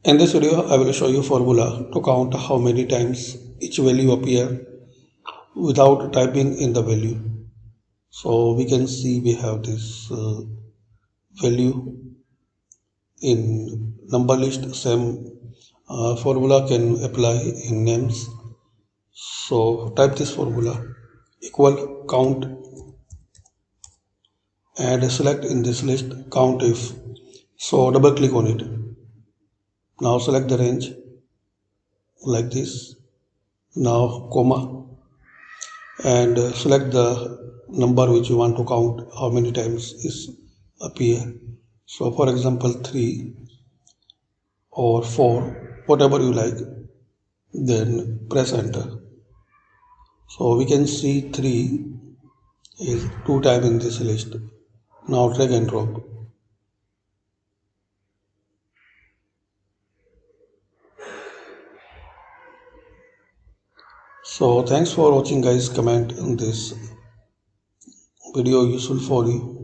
In this video, I will show you formula to count how many times each value appear without typing in the value. So we can see we have this value in number list. Same formula can apply in names. So type this formula equal count and select in this list count if. So double click on it. Now select the range like this. Now comma and select the number which you want to count how many times is appear. So for example 3 or 4, whatever you like, then press enter. So we can see 3 is 2 times in this list. Now drag and drop. So thanks for watching guys. Comment on this video useful for you.